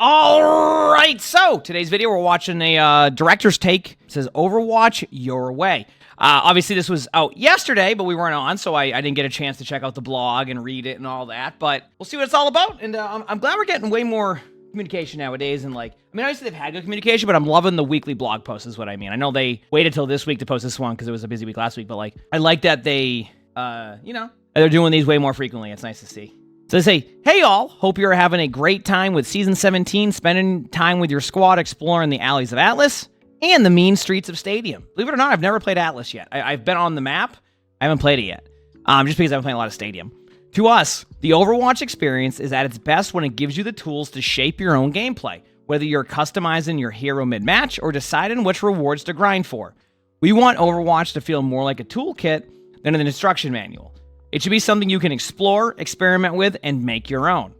All right, so today's video, we're watching a director's take. It says Overwatch Your Way. Obviously, this was out yesterday, but we weren't on, so I didn't get a chance to check out the blog and read it and all that. But we'll see what it's all about, and I'm glad we're getting way more communication nowadays. And obviously they've had good communication, but I'm loving the weekly blog posts is what I mean. I know they waited till this week to post this one because it was a busy week last week, but I like that they, they're doing these way more frequently. It's nice to see. So they say, hey y'all, hope you're having a great time with Season 17, spending time with your squad exploring the alleys of Atlas and the mean streets of Stadium. Believe it or not, I've never played Atlas yet. I've been on the map. I haven't played it yet, just because I've been playing a lot of Stadium. To us, the Overwatch experience is at its best when it gives you the tools to shape your own gameplay, whether you're customizing your hero mid-match or deciding which rewards to grind for. We want Overwatch to feel more like a toolkit than an instruction manual. It should be something you can explore, experiment with, and make your own.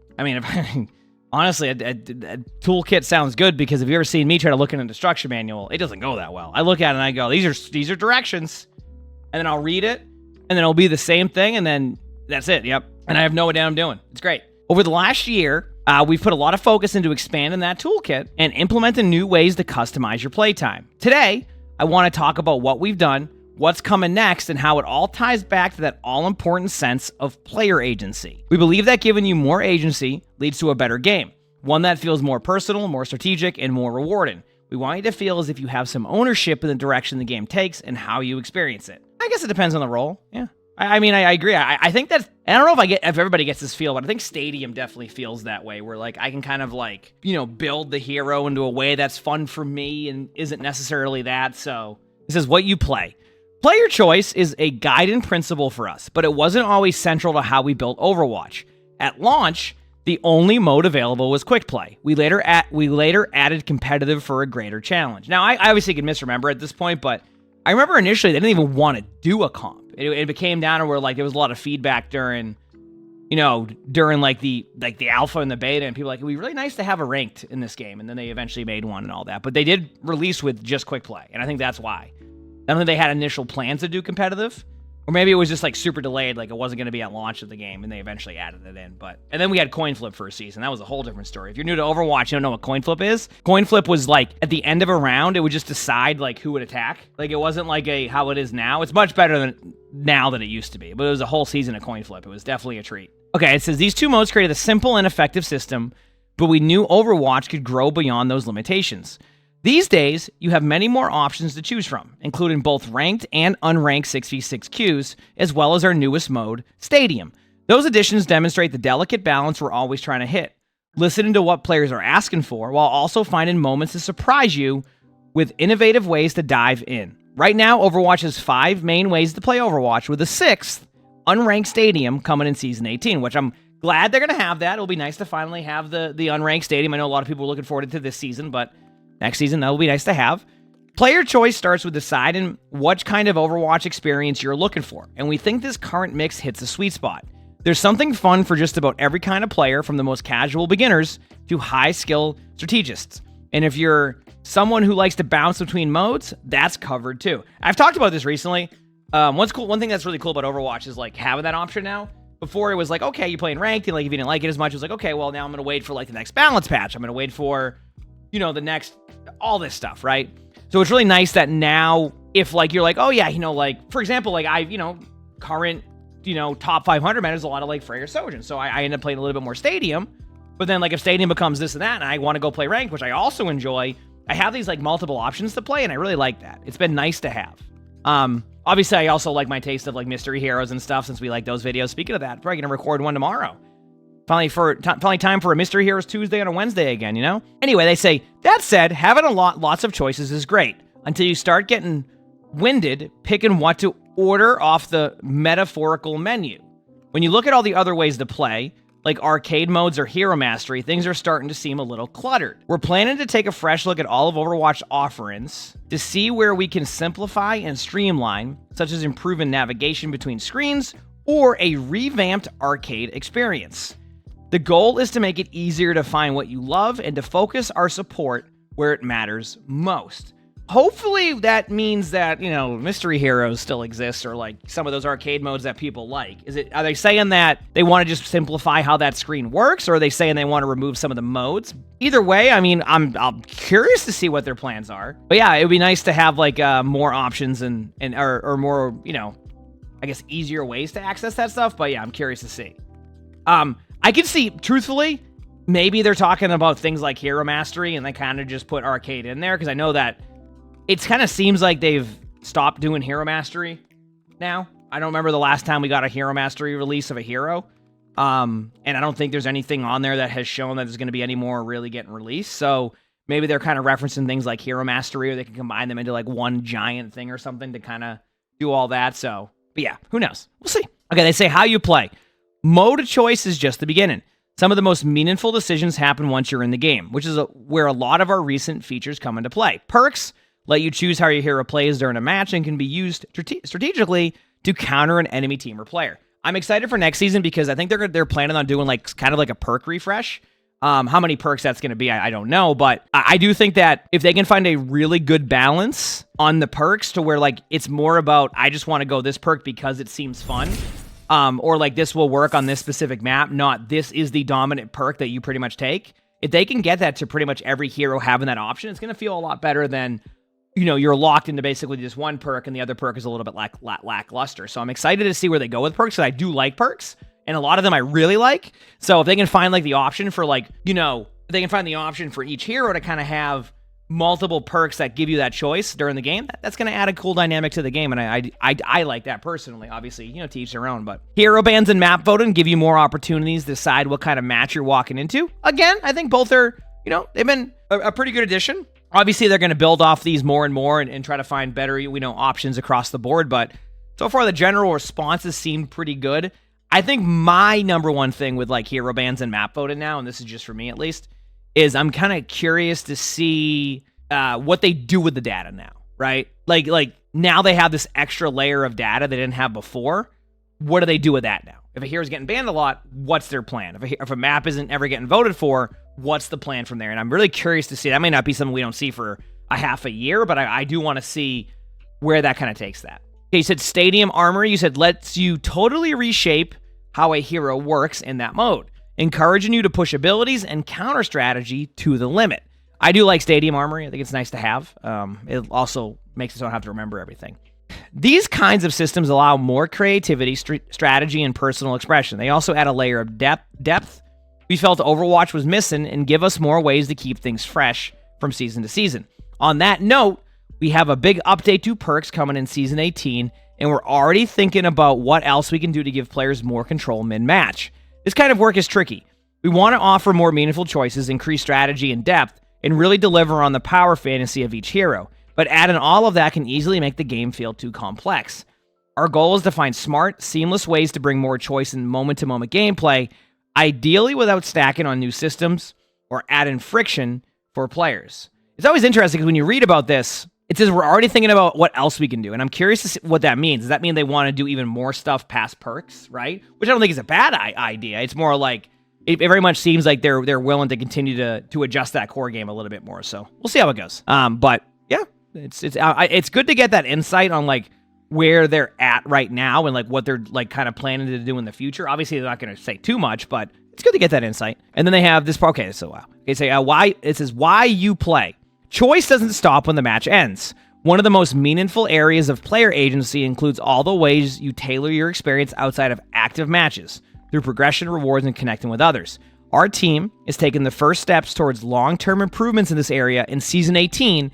Honestly, a toolkit sounds good because if you ever seen me try to look in a instruction manual, it doesn't go that well. I look at it and I go, these are directions, and then I'll read it, and then it'll be the same thing, and then that's it, yep. And I have no idea what I'm doing. It's great. Over the last year, we've put a lot of focus into expanding that toolkit and implementing new ways to customize your playtime. Today, I want to talk about what we've done, what's coming next, and how it all ties back to that all-important sense of player agency. We believe that giving you more agency leads to a better game, one that feels more personal, more strategic, and more rewarding. We want you to feel as if you have some ownership in the direction the game takes and how you experience it. I guess it depends on the role, yeah. I agree. I think that, I don't know if everybody gets this feel, but I think Stadium definitely feels that way, where I can kind of build the hero into a way that's fun for me and isn't necessarily that. So this is what you play. Player choice is a guiding principle for us, but it wasn't always central to how we built Overwatch. At launch, the only mode available was quick play. We later added competitive for a greater challenge. Now, I obviously can misremember at this point, but I remember initially they didn't even want to do a comp. It became down to where there was a lot of feedback during the alpha and the beta, and people were like, it'd be really nice to have a ranked in this game, and then they eventually made one and all that. But they did release with just quick play, and I think that's why. I don't think they had initial plans to do competitive, or maybe it was just super delayed, it wasn't going to be at launch of the game, and they eventually added it in. And then we had coin flip for a season. That was a whole different story. If you're new to Overwatch, you don't know what coin flip is. Coin flip was at the end of a round, it would just decide who would attack. It wasn't how it is now. It's much better than now than it used to be, but it was a whole season of coin flip. It was definitely a treat. Okay, it says these two modes created a simple and effective system, but we knew Overwatch could grow beyond those limitations. These days, you have many more options to choose from, including both ranked and unranked 6v6 queues, as well as our newest mode, Stadium. Those additions demonstrate the delicate balance we're always trying to hit, listening to what players are asking for, while also finding moments to surprise you with innovative ways to dive in. Right now, Overwatch has 5 main ways to play Overwatch, with a 6th, unranked Stadium, coming in Season 18, which I'm glad they're going to have that. It'll be nice to finally have the unranked Stadium. I know a lot of people are looking forward to this season, but next season, that will be nice to have. Player choice starts with deciding what kind of Overwatch experience you're looking for, and we think this current mix hits a sweet spot. There's something fun for just about every kind of player, from the most casual beginners to high-skill strategists. And if you're someone who likes to bounce between modes, that's covered too. I've talked about this recently. One thing that's really cool about Overwatch is having that option now. Before it was okay, you're playing ranked, and if you didn't like it as much, it was okay, well, now I'm going to wait for the next balance patch. I'm going to wait for the next, all this stuff, right? So it's really nice that now, if you're oh yeah, for example, current, top 500 meta is a lot of Freyr Sojourn. So I end up playing a little bit more Stadium, but then if Stadium becomes this and that, and I want to go play ranked, which I also enjoy, I have these multiple options to play, and I really like that. It's been nice to have. Obviously I also like my taste of mystery heroes and stuff, since we like those videos. Speaking of that, probably gonna record one tomorrow. Finally time for a Mystery Heroes Tuesday on a Wednesday again, Anyway, they say, that said, having lots of choices is great, until you start getting winded picking what to order off the metaphorical menu. When you look at all the other ways to play, like arcade modes or hero mastery, things are starting to seem a little cluttered. We're planning to take a fresh look at all of Overwatch offerings to see where we can simplify and streamline, such as improving navigation between screens or a revamped arcade experience. The goal is to make it easier to find what you love and to focus our support where it matters most. hopefully that means that, you know, mystery heroes still exist, or like some of those arcade modes that people like. Are they saying that they want to just simplify how that screen works, or are they saying they want to remove some of the modes? Either way, I mean, I'm curious to see what their plans are. But yeah, it would be nice to have like more options or more, you know, I guess easier ways to access that stuff. But yeah, I'm curious to see. I can see, truthfully, maybe they're talking about things like Hero Mastery and they kind of just put arcade in there, because I know that it kind of seems like they've stopped doing Hero Mastery now. I don't remember the last time we got a Hero Mastery release of a hero. And I don't think there's anything on there that has shown that there's going to be any more really getting released. So maybe they're kind of referencing things like Hero Mastery, or they can combine them into like one giant thing or something to kind of do all that. So, but yeah, who knows? We'll see. Okay, they say how you play. Mode choice is just the beginning. Some of the most meaningful decisions happen once you're in the game, which is where a lot of our recent features come into play. Perks let you choose how your hero plays during a match and can be used strategically to counter an enemy team or player. I'm excited for next season because I think they're planning on doing like kind of like a perk refresh. How many perks that's going to be, I don't know, but I do think that if they can find a really good balance on the perks to where like it's more about I just want to go this perk because it seems fun, or like this will work on this specific map, not this is the dominant perk that you pretty much take. If they can get that to pretty much every hero having that option, it's going to feel a lot better than, you know, you're locked into basically just one perk and the other perk is a little bit lackluster. So I'm excited to see where they go with perks, because I do like perks, and a lot of them I really like. So if they can find like the option for like, you know, if they can find the option for each hero to kind of have multiple perks that give you that choice during the game, that's going to add a cool dynamic to the game, and I like that personally. Obviously, you know, to each their own, but hero bans and map voting give you more opportunities to decide what kind of match you're walking into. Again, I think both are, you know, they've been a pretty good addition. Obviously, they're going to build off these more and more and try to find better, you know, options across the board. But so far, the general responses seem pretty good. I think my number one thing with like hero bans and map voting now, and this is just for me at least, is I'm kind of curious to see what they do with the data now, right? Like now they have this extra layer of data they didn't have before. What do they do with that now? If a hero's getting banned a lot, what's their plan? If a map isn't ever getting voted for, what's the plan from there? And I'm really curious to see. That may not be something we don't see for a half a year, but I do want to see where that kind of takes that. Okay, you said Stadium Armory. You said lets you totally reshape how a hero works in that mode, encouraging you to push abilities and counter strategy to the limit. I do like Stadium Armory. I think it's nice to have. It also makes us don't have to remember everything. These kinds of systems allow more creativity, strategy, and personal expression. They also add a layer of depth we felt Overwatch was missing and give us more ways to keep things fresh from season to season. On that note, we have a big update to perks coming in Season 18, and we're already thinking about what else we can do to give players more control mid-match. This kind of work is tricky. We want to offer more meaningful choices, increase strategy and depth, and really deliver on the power fantasy of each hero. But adding all of that can easily make the game feel too complex. Our goal is to find smart, seamless ways to bring more choice in moment-to-moment gameplay, ideally without stacking on new systems or adding friction for players. It's always interesting because when you read about this, it says we're already thinking about what else we can do. And I'm curious to see what that means. Does that mean they want to do even more stuff past perks, right? Which I don't think is a bad idea. It's more like, it very much seems like they're willing to continue to adjust that core game a little bit more. So we'll see how it goes. But yeah, it's good to get that insight on like where they're at right now and like what they're like kind of planning to do in the future. Obviously, they're not going to say too much, but it's good to get that insight. And then they have this part. Okay, so wow. Okay, so why it says why you play. Choice doesn't stop when the match ends. One of the most meaningful areas of player agency includes all the ways you tailor your experience outside of active matches, through progression, rewards, and connecting with others. Our team is taking the first steps towards long-term improvements in this area in Season 18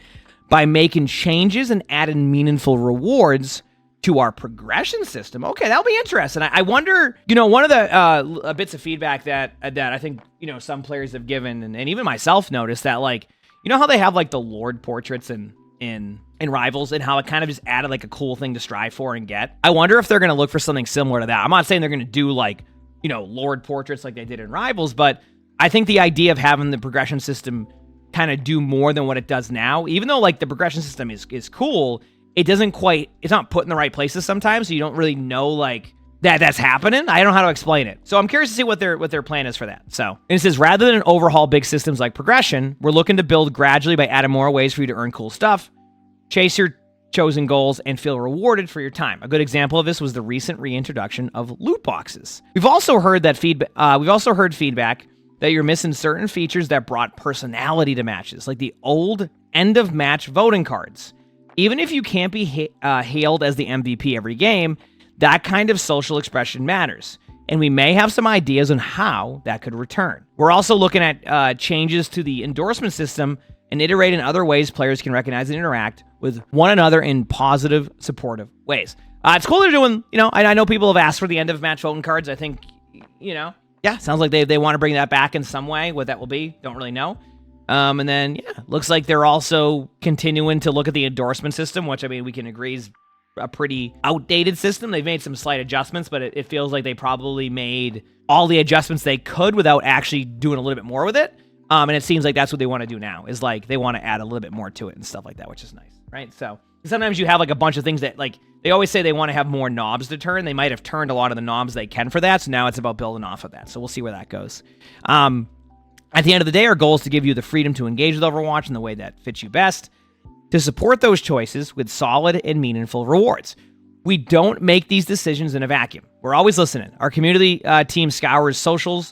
by making changes and adding meaningful rewards to our progression system. Okay, that'll be interesting. I wonder, one of the bits of feedback that I think, some players have given, and even myself noticed that, like, how they have, like, the Lord portraits in Rivals, and how it kind of just added, like, a cool thing to strive for and get. I wonder if they're going to look for something similar to that. I'm not saying they're going to do, like, Lord portraits like they did in Rivals, but I think the idea of having the progression system kind of do more than what it does now, even though, like, the progression system is cool, it's not put in the right places sometimes, so you don't really know, like, that's happening. I don't know how to explain it. So I'm curious to see what their plan is for that. So, and it says, rather than overhaul big systems like progression, we're looking to build gradually by adding more ways for you to earn cool stuff. chase your chosen goals, and feel rewarded for your time. A good example of this was the recent reintroduction of loot boxes. We've also heard feedback that you're missing certain features that brought personality to matches, like the old end of match voting cards. Even if you can't be hailed as the MVP every game, that kind of social expression matters, and we may have some ideas on how that could return. We're also looking at changes to the endorsement system and iterate in other ways players can recognize and interact with one another in positive, supportive ways. It's cool they're doing, I know people have asked for the end of match voting cards. I think, sounds like they want to bring that back in some way. What that will be, don't really know. And then, looks like they're also continuing to look at the endorsement system, which, we can agree is a pretty outdated system. They've made some slight adjustments, but it feels like they probably made all the adjustments they could without actually doing a little bit more with it. And it seems like that's what they want to do now, is like they want to add a little bit more to it and stuff like that, which is nice, right? So sometimes you have like a bunch of things that, like, they always say they want to have more knobs to turn. They might have turned a lot of the knobs they can for that, so now it's about building off of that. So we'll see where that goes. At the end of the day, our goal is to give you the freedom to engage with Overwatch in the way that fits you best, to support those choices with solid and meaningful rewards. We don't make these decisions in a vacuum. We're always listening. Our community team scours social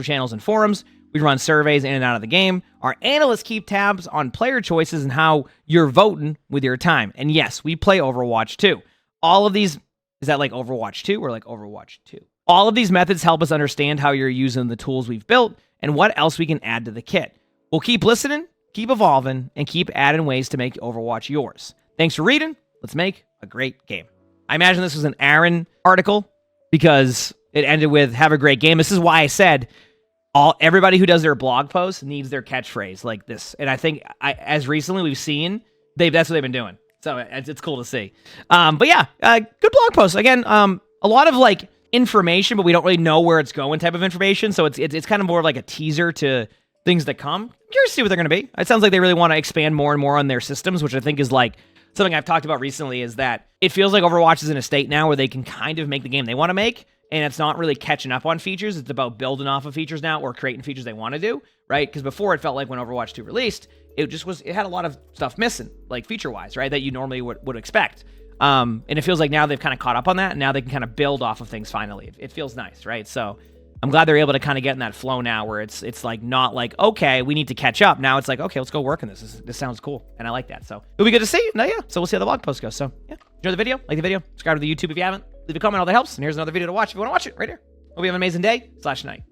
channels, and forums. We run surveys in and out of the game. Our analysts keep tabs on player choices and how you're voting with your time. And yes, we play Overwatch 2. All of these, is that like Overwatch 2 or like Overwatch 2? All of these methods help us understand how you're using the tools we've built and what else we can add to the kit. We'll keep listening, keep evolving, and keep adding ways to make Overwatch yours. Thanks for reading. Let's make a great game. I imagine this was an Aaron article because it ended with "have a great game." This is why I said everybody who does their blog post needs their catchphrase like this. And I think as recently we've seen, that's what they've been doing. So it's cool to see. But yeah, good blog post. Again, a lot of like information, but we don't really know where it's going type of information. So it's kind of more like a teaser to things that come. I'm curious to see what they're going to be. It sounds like they really want to expand more and more on their systems, which I think is like something I've talked about recently, is that it feels like Overwatch is in a state now where they can kind of make the game they want to make. And it's not really catching up on features. It's about building off of features now or creating features they want to do, right? Because before it felt like when Overwatch 2 released, it had a lot of stuff missing, like feature-wise, right? That you normally would expect. And it feels like now they've kind of caught up on that, and now they can kind of build off of things finally. It feels nice, right? So I'm glad they're able to kind of get in that flow now where it's like not like, okay, we need to catch up. Now it's like, okay, let's go work on this. This sounds cool, and I like that. So it'll be good to see. No, yeah. So we'll see how the blog post goes. So yeah, enjoy the video, like the video, subscribe to the YouTube if you haven't. Leave a comment, all that helps. And here's another video to watch if you want to watch it right here. Hope you have an amazing day /night.